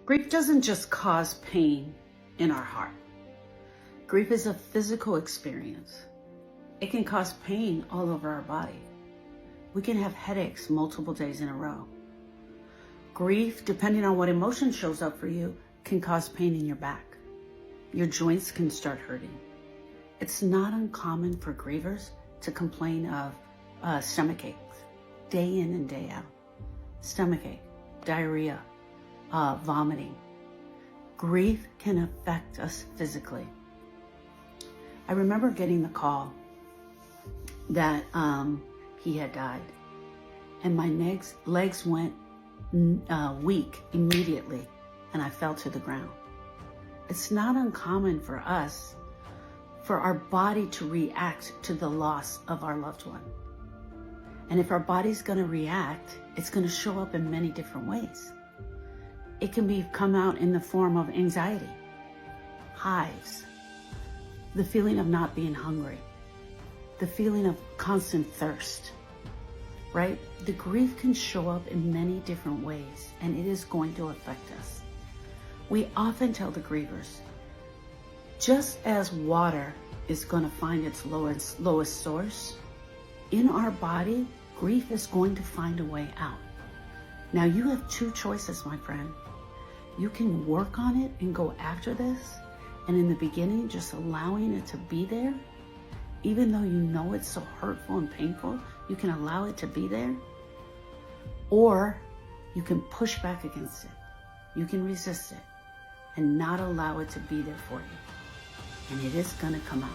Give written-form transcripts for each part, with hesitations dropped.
Grief doesn't just cause pain in our heart. Grief is a physical experience. It can cause pain all over our body. We can have headaches multiple days in a row. Grief, depending on what emotion shows up for you, can cause pain in your back. Your joints can start hurting. It's not uncommon for grievers to complain of stomach aches day in and day out. Stomach ache, diarrhea, vomiting. Grief can affect us physically. I remember getting the call that he had died, and my legs went weak immediately, and I fell to the ground. It's not uncommon for us, for our body to react to the loss of our loved one. And if our body's going to react, it's going to show up in many different ways. It can come out in the form of anxiety, hives, the feeling of not being hungry, the feeling of constant thirst, right? The grief can show up in many different ways, and it is going to affect us. We often tell the grievers, just as water is going to find its lowest source, in our body, grief is going to find a way out. Now you have two choices, my friend. You can work on it and go after this, and in the beginning, just allowing it to be there, even though you know it's so hurtful and painful, you can allow it to be there. Or you can push back against it. You can resist it and not allow it to be there for you. And it is going to come out.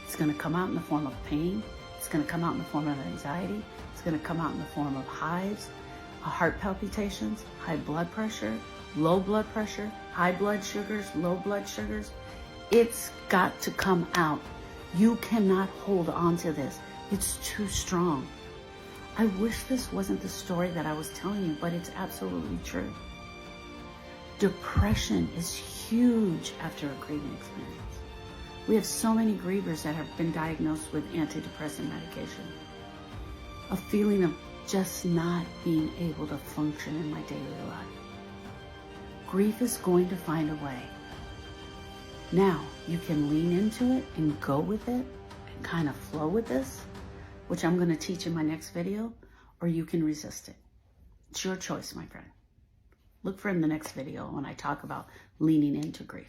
It's going to come out in the form of pain. It's going to come out in the form of anxiety. It's going to come out in the form of hives, heart palpitations, high blood pressure, low blood pressure, high blood sugars, low blood sugars. It's got to come out. You cannot hold on to this. It's too strong. I wish this wasn't the story that I was telling you, but it's absolutely true. Depression is huge after a grieving experience. We have so many grievers that have been diagnosed with antidepressant medication. A feeling of just not being able to function in my daily life. Grief is going to find a way. Now, you can lean into it and go with it and kind of flow with this, which I'm going to teach in my next video, or you can resist it. It's your choice, my friend. Look for in the next video when I talk about leaning into grief.